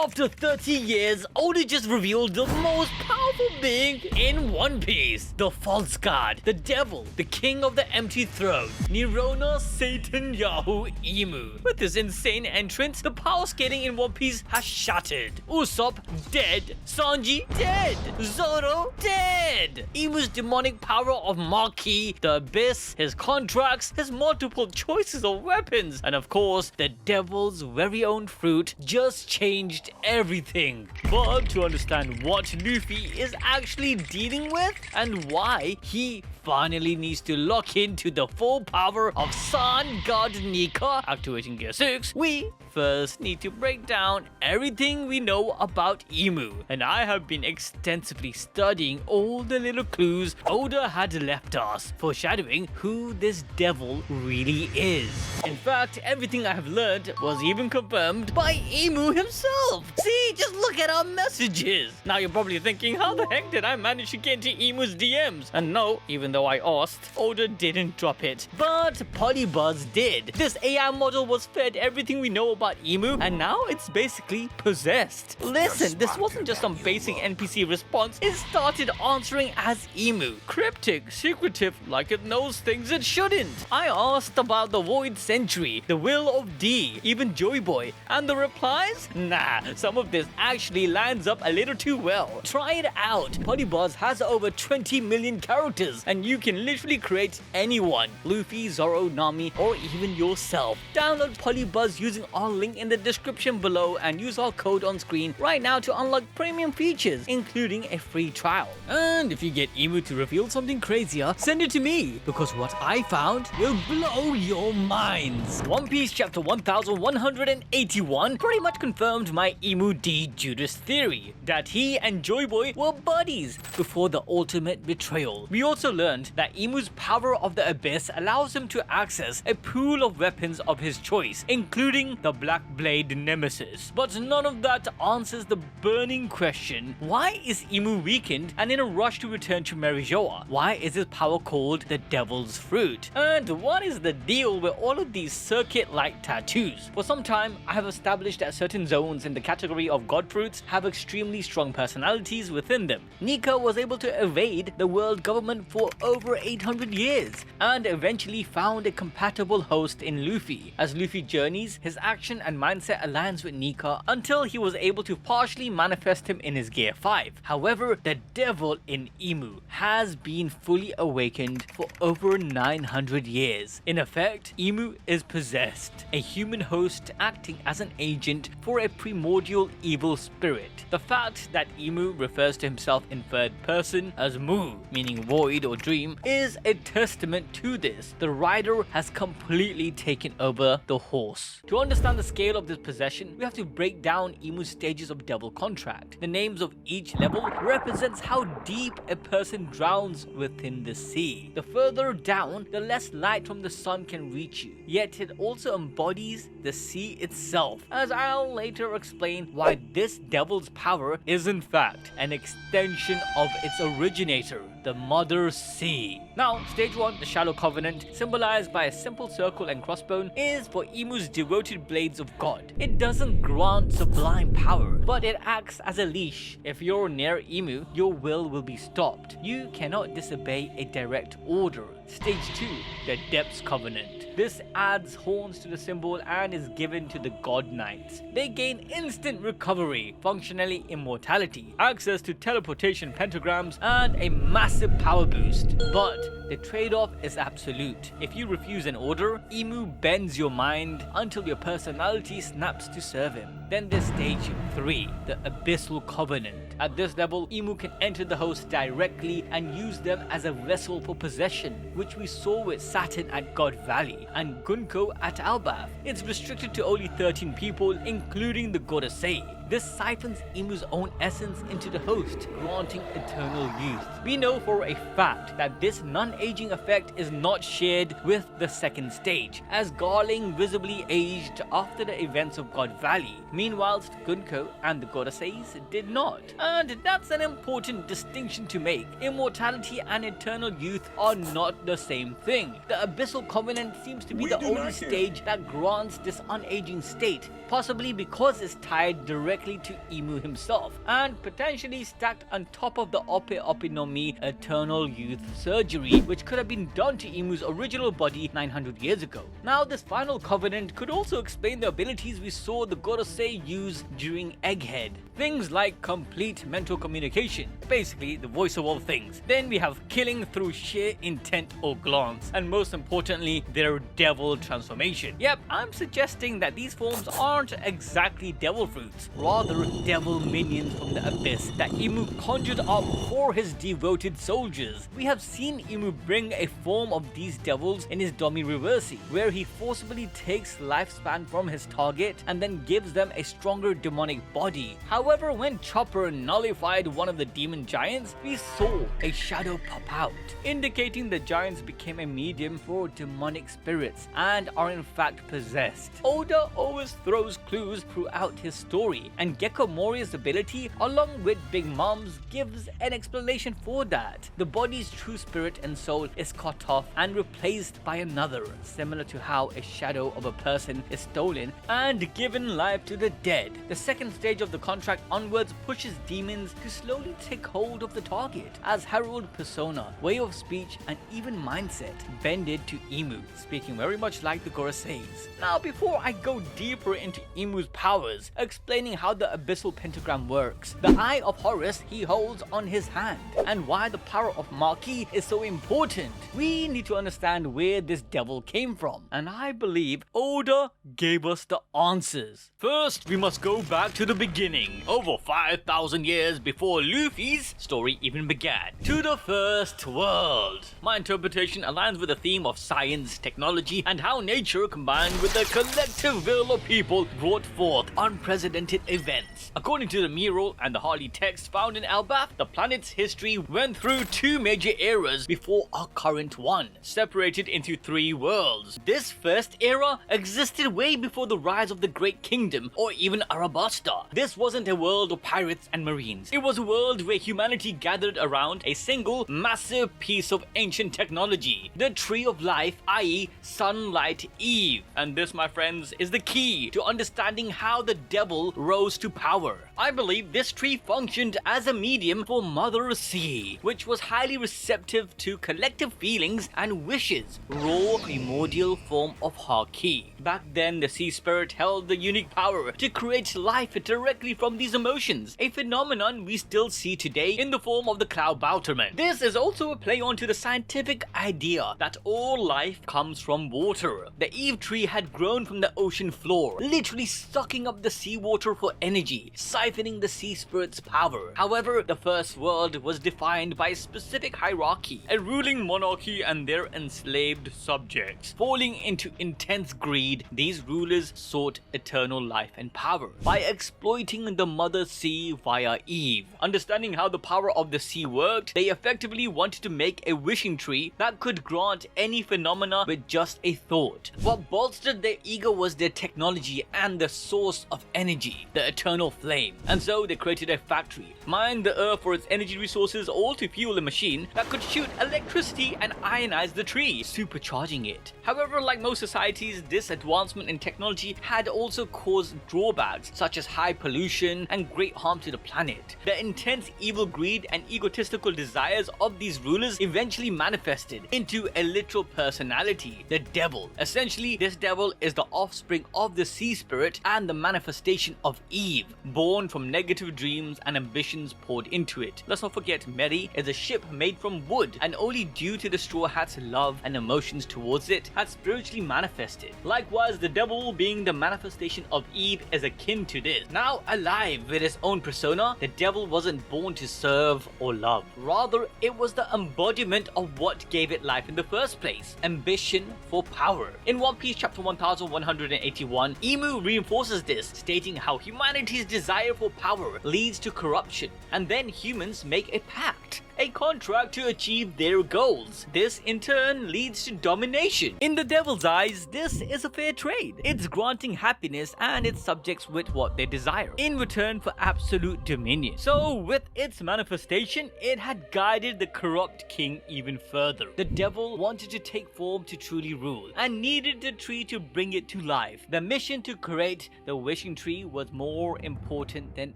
After 30 years, Oda just revealed the most powerful being in One Piece. The false god, the devil, the king of the empty throne, Nerona Satan Yahoo Imu. With this insane entrance, the power scaling in One Piece has shattered. Usopp dead, Sanji dead, Zoro dead. Imu's demonic power of Maki, the Abyss, his contracts, his multiple choices of weapons, and of course, the devil's very own fruit just changed everything. But to understand what Luffy is actually dealing with and why he finally needs to lock into the full power of Sun God Nika activating Gear 6, we first need to break down everything we know about Imu. And I have been extensively studying all the little clues Oda had left us, foreshadowing who this devil really is. In fact, everything I have learned was even confirmed by Imu himself. See, just look at our messages. Now you're probably thinking, how the heck did I manage to get into Imu's DMs? And no, even though I asked, Oda didn't drop it. But Polybuzz did. This AI model was fed everything we know about Imu, and now it's basically possessed. Listen, this wasn't just some basic NPC response. It started answering as Imu. Cryptic, secretive, like it knows things it shouldn't. I asked about the Void Century, the Will of D, even Joyboy, and the replies? Nah, some of this actually lands up a little too well. Try it out. Polybuzz has over 20 million characters, and you can literally create anyone. Luffy, Zoro, Nami, or even yourself. Download Polybuzz using our link in the description below and use our code on screen right now to unlock premium features, including a free trial. And if you get Imu to reveal something crazier, send it to me, because what I found will blow your minds. One Piece chapter 1181 pretty much confirmed my Imu D Judas theory, that he and Joyboy were buddies before the ultimate betrayal. We also learned that Imu's power of the Abyss allows him to access a pool of weapons of his choice, including the Black Blade Nemesis. But none of that answers the burning question, why is Imu weakened and in a rush to return to Marijoa? Why is his power called the Devil's Fruit? And what is the deal with all of these circuit-like tattoos? For some time, I have established that certain zones in the category of God Fruits have extremely strong personalities within them. Nika was able to evade the world government for over 800 years and eventually found a compatible host in Luffy. As Luffy journeys, his action and mindset aligns with Nika until he was able to partially manifest him in his Gear 5. However, the devil in Imu has been fully awakened for over 900 years. In effect, Imu is possessed, a human host acting as an agent for a primordial evil spirit. The fact that Imu refers to himself in third person as Mu, meaning void or dream, is a testament to this. The rider has completely taken over the horse. To understand the scale of this possession, we have to break down Imu's stages of devil contract. The names of each level represents how deep a person drowns within the sea. The further down, the less light from the sun can reach you. Yet it also embodies the sea itself, as I'll later explain why this devil's power is in fact an extension of its originator, the Mother Sea. Now, stage 1, the Shallow Covenant, symbolized by a simple circle and crossbone, is for Imu's devoted blades of God. It doesn't grant sublime power, but it acts as a leash. If you're near Imu, your will be stopped. You cannot disobey a direct order. Stage 2, the Depths Covenant. This adds horns to the symbol and is given to the God Knights. They gain instant recovery, functionally immortality, access to teleportation pentagrams, and a massive power boost. But the trade-off is absolute. If you refuse an order, Imu bends your mind until your personality snaps to serve him. Then there's stage 3, the Abyssal Covenant. At this level, Imu can enter the host directly and use them as a vessel for possession, which we saw with Saturn at God Valley and Gunko at elbaph. It's restricted to only 13 people, including the Godasei. This siphons Imu's own essence into the host, granting eternal youth. We know for a fact that this non-aging effect is not shared with the second stage, as Garling visibly aged after the events of God Valley. Meanwhile, Gunko and the Godaseis did not. And that's an important distinction to make. Immortality and eternal youth are not the same thing. The Abyssal Covenant seems seems to be the only stage that grants this unaging state, possibly because it's tied directly to Imu himself, and potentially stacked on top of the Ope Ope no Mi Eternal Youth surgery, which could have been done to Imu's original body 900 years ago. Now, this final covenant could also explain the abilities we saw the Gorosei use during Egghead. Things like complete mental communication, basically the voice of all things. Then we have killing through sheer intent or glance, and most importantly, their devil transformation. Yep, I'm suggesting that these forms aren't exactly devil fruits, rather devil minions from the abyss that Imu conjured up for his devoted soldiers. We have seen Imu bring a form of these devils in his Domi Reversi, where he forcibly takes lifespan from his target and then gives them a stronger demonic body. However, when Chopper nullified one of the demon giants, we saw a shadow pop out, indicating the giants became a medium for demonic spirits and are in fact possessed. Oda always throws clues throughout his story, and Gecko Moria's ability, along with Big Mom's, gives an explanation for that. The body's true spirit and soul is cut off and replaced by another, similar to how a shadow of a person is stolen and given life to the dead. The second stage of the contract onwards pushes demons to slowly take hold of the target, as Herald persona, way of speech, and even mindset bended to Imu, speaking very much like the Goroseis. Now, before I go deeper into Imu's powers, explaining how the Abyssal pentagram works, the Eye of Horus he holds on his hand, and why the power of Maki is so important, we need to understand where this devil came from, and I believe Oda gave us the answers. First, we must go back to the beginning, over 5,000 years before Luffy's story even began, to the first world. My interpretation aligns with the theme of science, technology, and how nature combined with the collective will of people brought forth unprecedented events. According to the mural and the Harley text found in elbaph, the planet's history went through two major eras before our current one, separated into three worlds. This first era existed way before the rise of the Great Kingdom or even Arabasta. This wasn't a world of pirates and marines. It was a world where humanity gathered around a single massive piece of ancient technology, the Tree of Life, i.e. Sunlight Eve. And this, my friends, is the key to understanding how the devil rose to power. I believe this tree functioned as a medium for Mother Sea, which was highly receptive to collective feelings and wishes, raw primordial form of Haki. Back then, the sea spirit held the unique power to create life directly from these emotions, a phenomenon we still see today in the form of the Cloud Bouterman. This is also a play onto the scientific idea that all life comes from water. The Eve tree had grown from the ocean floor, literally sucking up the seawater for energy, siphoning the sea spirit's power. However, the first world was defined by a specific hierarchy, a ruling monarchy and their enslaved subjects. Falling into intense greed, these rulers sought eternal life and power by exploiting the Mother Sea via Eve. Understanding how the power of the sea worked, they effectively wanted to make a wishing tree that could grant any phenomena with just a thought. What bolstered their ego was their technology and the source of energy, the eternal flame. And so they created a factory, mined the earth for its energy resources, all to fuel a machine that could shoot electricity and ionize the tree, supercharging it. However, like most societies, this advancement in technology had also caused drawbacks such as high pollution and great harm to the planet. The intense evil greed and egotistical desires of these rulers eventually manifested into a literal personality, the devil. Essentially, this devil is the offspring of the sea spirit and the manifestation of Eve, born from negative dreams and ambitions poured into it. Let's not forget, Mary is a ship made from wood, and only due to the Straw Hat's love and emotions towards it had spiritually manifested. Likewise, the devil, being the manifestation of Eve, is akin to this. Now alive with his own persona, the devil wasn't born to serve or love. Rather, it was the embodiment of what gave it life in the first place: ambition for power. In One Piece chapter 1181, Imu reinforces this, stating how humanity's desire for power leads to corruption, and then humans make a pact. a contract to achieve their goals. This in turn leads to domination. In the devil's eyes, this is a fair trade. It's granting happiness and its subjects with what they desire, in return for absolute dominion. So with its manifestation, it had guided the corrupt king even further. The devil wanted to take form to truly rule, and needed the tree to bring it to life. The mission to create the wishing tree was more important than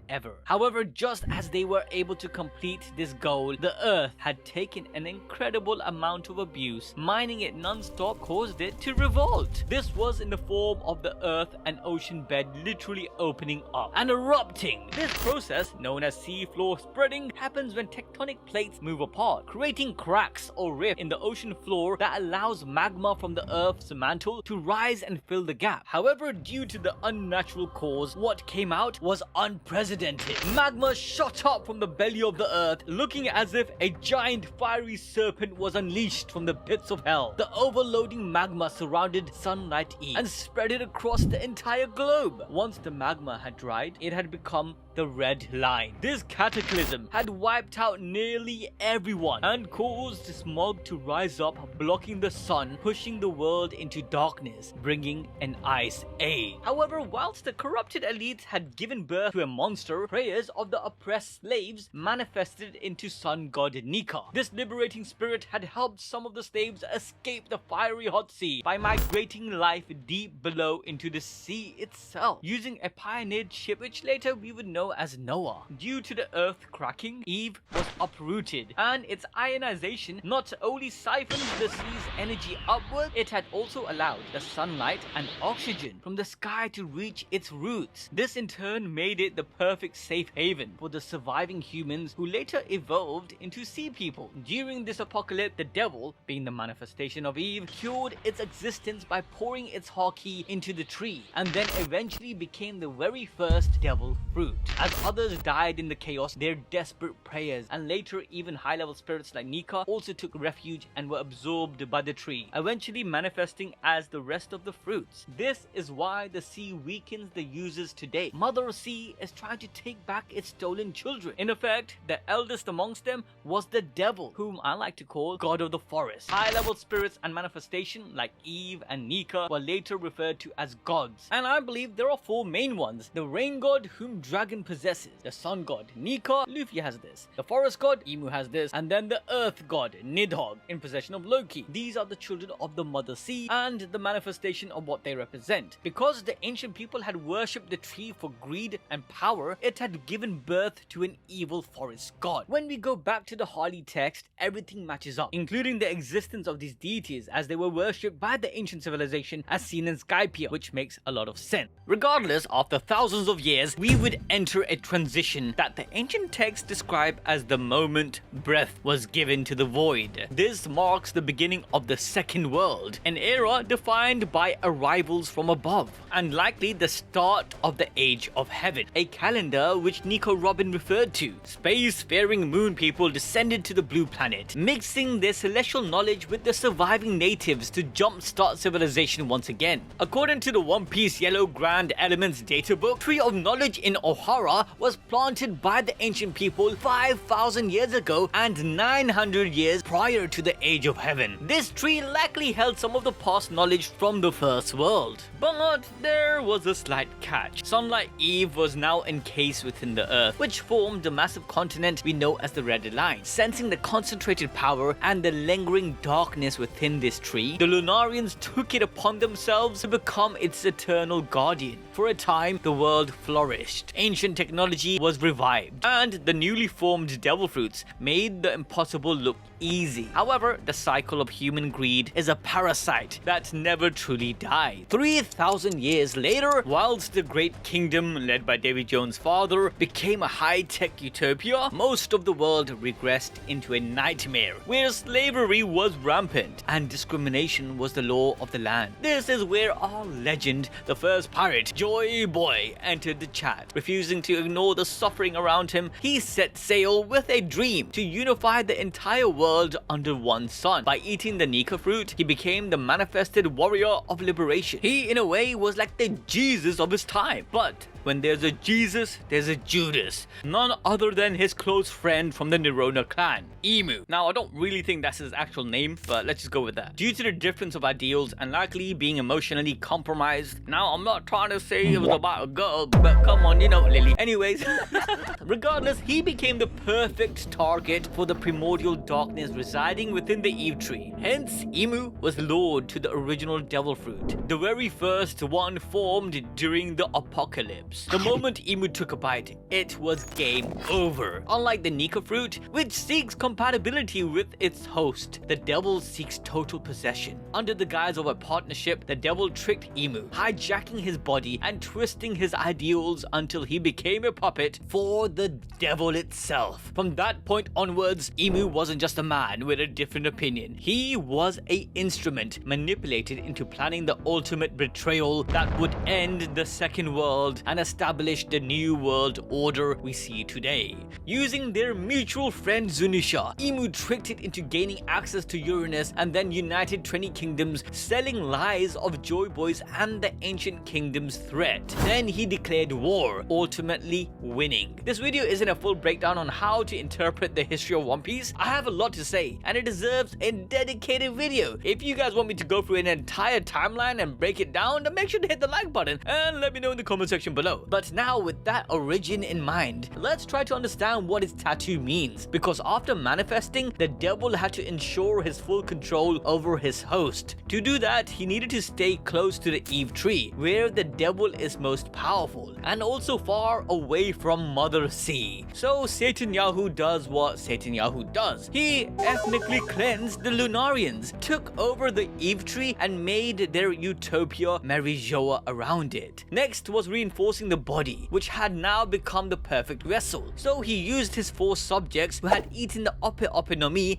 ever. However, just as they were able to complete this goal, the earth had taken an incredible amount of abuse. Mining it non-stop caused it to revolt. This was in the form of the earth and ocean bed literally opening up and erupting. This process, known as seafloor spreading, happens when tectonic plates move apart, creating cracks or rifts in the ocean floor that allows magma from the earth's mantle to rise and fill the gap. However, due to the unnatural cause, what came out was unprecedented. Magma shot up from the belly of the earth, looking as if a giant fiery serpent was unleashed from the pits of hell. The overloading magma surrounded Sunlight Eve and spread it across the entire globe. Once the magma had dried, it had become the red line. This cataclysm had wiped out nearly everyone and caused smog to rise up, blocking the sun, pushing the world into darkness, bringing an ice age. However, whilst the corrupted elites had given birth to a monster, prayers of the oppressed slaves manifested into sun god Nika. This liberating spirit had helped some of the slaves escape the fiery hot sea by migrating life deep below into the sea itself, using a pioneered ship which later we would know as Noah. Due to the earth cracking, Eve was uprooted, and its ionization not only siphoned the sea's energy upward, it had also allowed the sunlight and oxygen from the sky to reach its roots. This in turn made it the perfect safe haven for the surviving humans who later evolved into sea people. During this apocalypse, the devil, being the manifestation of Eve, cured its existence by pouring its haki into the tree, and then eventually became the very first devil fruit. As others died in the chaos, their desperate prayers, and later even high-level spirits like Nika, also took refuge and were absorbed by the tree, eventually manifesting as the rest of the fruits. This is why the sea weakens the users today. Mother Sea is trying to take back its stolen children. In effect, the eldest amongst them was the devil, whom I like to call God of the Forest. High-level spirits and manifestation like Eve and Nika were later referred to as gods, and I believe there are four main ones. The rain god, whom dragon possesses; the sun god Nika, Luffy has this; the forest god Emu has this; and then the earth god Nidhogg, in possession of Loki. These are the children of the Mother Sea and the manifestation of what they represent. Because the ancient people had worshipped the tree for greed and power, it had given birth to an evil forest god. When we go back to the Harley text, everything matches up, including the existence of these deities as they were worshipped by the ancient civilization as seen in Skypiea, which makes a lot of sense. Regardless, after thousands of years, we would enter a transition that the ancient texts describe as the moment breath was given to the void. This marks the beginning of the second world, an era defined by arrivals from above, and likely the start of the age of heaven, a calendar which Nico Robin referred to. Space-faring moon people descended to the blue planet, mixing their celestial knowledge with the surviving natives to jumpstart civilization once again. According to the One Piece Yellow Grand Elements databook, Tree of Knowledge in Ohara was planted by the ancient people 5,000 years ago and 900 years prior to the Age of Heaven. This tree likely held some of the past knowledge from the first world. But there was a slight catch. Sunlight Eve was now encased within the earth, which formed the massive continent we know as the Red Line. Sensing the concentrated power and the lingering darkness within this tree, the Lunarians took it upon themselves to become its eternal guardian. For a time, the world flourished. Ancient technology was revived, and the newly formed devil fruits made the impossible look easy. However, the cycle of human greed is a parasite that never truly died. 3,000 years later, whilst the great kingdom led by Davy Jones' father became a high-tech utopia, most of the world regressed into a nightmare where slavery was rampant and discrimination was the law of the land. This is where our legend, the first pirate, Joyboy, entered the chat. Refusing to ignore the suffering around him, he set sail with a dream to unify the entire world under one sun. By eating the Nika fruit, he became the manifested warrior of liberation. He, in a way, was like the Jesus of his time. But when there's a Jesus, there's a Judas. None other than his close friend from the Nerona clan, Emu. Now, I don't really think that's his actual name, but let's just go with that. Due to the difference of ideals and likely being emotionally compromised. Now, I'm not trying to say it was about a girl, but come on, you know, Lily. Anyways, regardless, he became the perfect target for the primordial darkness residing within the Eve tree. Hence, Emu was lured to the original devil fruit, the very first one formed during the apocalypse. The moment Emu took a bite, it was game over. Unlike the Nika fruit, which seeks compatibility with its host, the devil seeks total possession. Under the guise of a partnership, the devil tricked Emu, hijacking his body and twisting his ideals until he became a puppet for the devil itself. From that point onwards, Emu wasn't just a man with a different opinion. He was an instrument manipulated into planning the ultimate betrayal that would end the second world and establish the new world order we see today. Using their mutual friend Zunisha, Emu tricked it into gaining access to Uranus and then united 20 kingdoms, selling lies of joyboys and the ancient kingdom's threat. Then he declared war, ultimately winning. This video isn't a full breakdown on how to interpret the history of One Piece. I have a lot to say and it deserves a dedicated video. If you guys want me to go through an entire timeline and break it down, then make sure to hit the like button and let me know in the comment section below. But now, with that origin in mind, let's try to understand what his tattoo means, because after manifesting, the devil had to ensure his full control over his host. To do that, he needed to stay close to the Eve tree, where the devil is most powerful, and also far away from Mother Sea. So Satan Yahoo does what Satan Yahoo does. He ethnically cleansed the Lunarians, took over the Eve tree, and made their utopia Marijoa around it. Next was reinforcing the body, which had now become the perfect vessel. So he used his 4 subjects who had eaten the Ope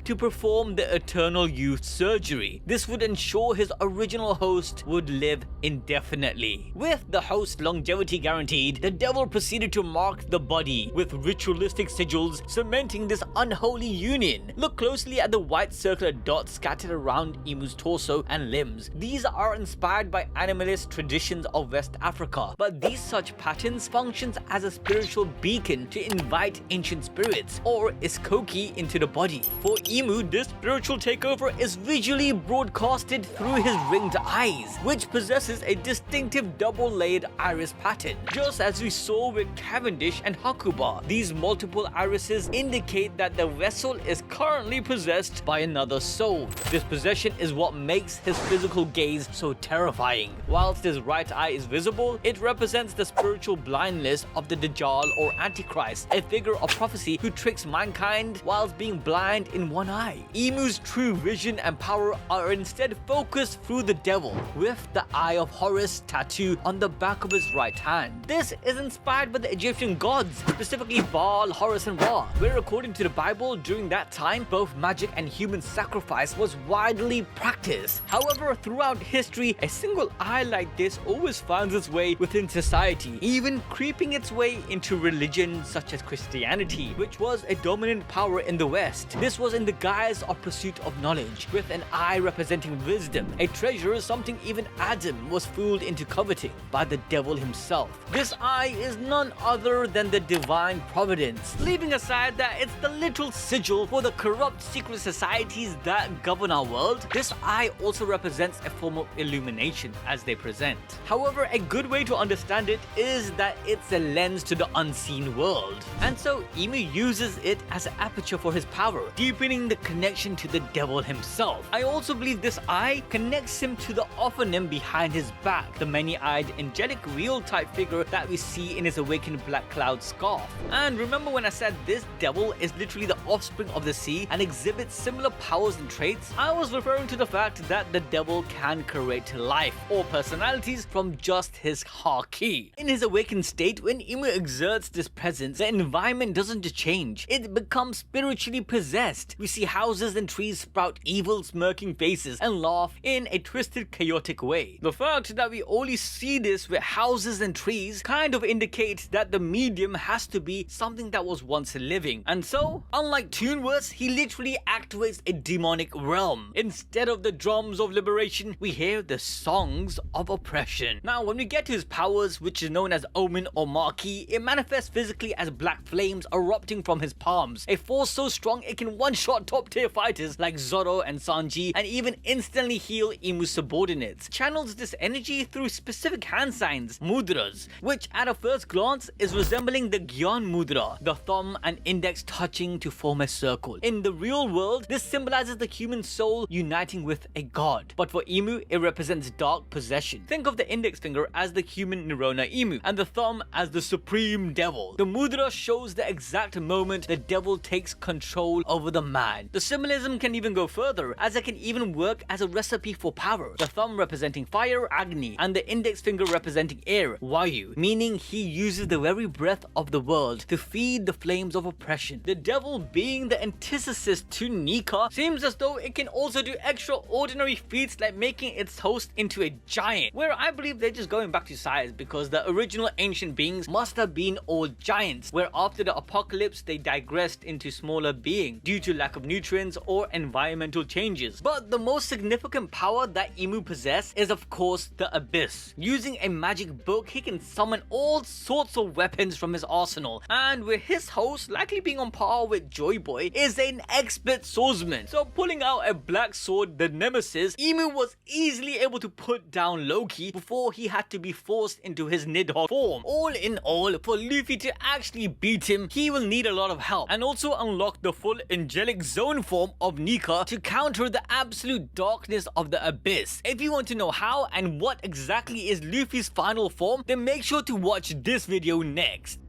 to perform the eternal youth surgery. This would ensure his original host would live indefinitely. With the host longevity guaranteed, the devil proceeded to mark the body with ritualistic sigils, cementing this unholy union. Look closely at the white circular dots scattered around Emu's torso and limbs. These are inspired by animalist traditions of West Africa, but these such patterns functions as a spiritual beacon to invite ancient spirits or Iskoki into the body. For Emu, this spiritual takeover is visually broadcasted through his ringed eyes, which possesses a distinctive double-layered iris pattern. Just as we saw with Cavendish and Hakuba, these multiple irises indicate that the vessel is currently possessed by another soul. This possession is what makes his physical gaze so terrifying. Whilst his right eye is visible, it represents the spiritual blindness of the Dajjal or Antichrist, a figure of prophecy who tricks mankind whilst being blind in one eye. Emu's true vision and power are instead focused through the devil, with the Eye of Horus tattoo on the back of his right hand. This is inspired by the Egyptian gods, specifically Baal, Horus and Ra, where according to the Bible, during that time, both magic and human sacrifice was widely practiced. However, throughout history, a single eye like this always finds its way within society, even creeping its way into religion such as Christianity, which was a dominant power in the West. This was in the guise of pursuit of knowledge, with an eye representing wisdom, a treasure something even Adam was fooled into coveting by the devil himself. This eye is none other than the divine providence, leaving aside that it's the literal sigil for the corrupt secret societies that govern our world. This eye also represents a form of illumination as they present. However, a good way to understand it is that it's a lens to the unseen world, and so Emu uses it as an aperture for his power, deepening the connection to the devil himself. I also believe this eye connects him to the Ophanim behind his back, the many-eyed angelic real-type figure that we see in his awakened black cloud scarf. And remember when I said this devil is literally the offspring of the sea and exhibits similar powers and traits? I was referring to the fact that the devil can create life or personalities from just his haki. In his awakened state, when Emu exerts this presence, the environment doesn't just change, it becomes spiritually possessed. We see houses and trees sprout evil smirking faces and laugh in a twisted chaotic way. The fact that we only see this with houses and trees kind of indicates that the medium has to be something that was once living, and so unlike Toonverse, he literally activates a demonic realm. Instead of the drums of liberation, we hear the songs of oppression. Now when we get to his powers, which is known as Omen or Maki, it manifests physically as black flames erupting from his palm. bombs, a force so strong it can one-shot top-tier fighters like Zoro and Sanji and even instantly heal Imu's subordinates. Channels this energy through specific hand signs, mudras, which at a first glance is resembling the Gyan mudra, the thumb and index touching to form a circle. In the real world, this symbolizes the human soul uniting with a god, but for Imu, it represents dark possession. Think of the index finger as the human Nerona Imu, and the thumb as the supreme devil. The mudra shows the exact moment the devil takes control over the man. The symbolism can even go further, as it can even work as a recipe for power. The thumb representing fire, Agni, and the index finger representing air, Vayu, meaning he uses the very breath of the world to feed the flames of oppression. The devil, being the antithesis to Nika, seems as though it can also do extraordinary feats like making its host into a giant, where I believe they're just going back to size because the original ancient beings must have been all giants, where after the apocalypse they digressed into smaller beings due to lack of nutrients or environmental changes. But the most significant power that Imu possesses is of course the Abyss. Using a magic book, he can summon all sorts of weapons from his arsenal, and with his host likely being on par with Joyboy, is an expert swordsman. So pulling out a black sword, the Nemesis, Imu was easily able to put down Loki before he had to be forced into his Nidhogg form. All in all, for Luffy to actually beat him, he will need a lot of help, and also unlock the full angelic zone form of Nika to counter the absolute darkness of the Abyss. If you want to know how and what exactly is Luffy's final form, then make sure to watch this video next.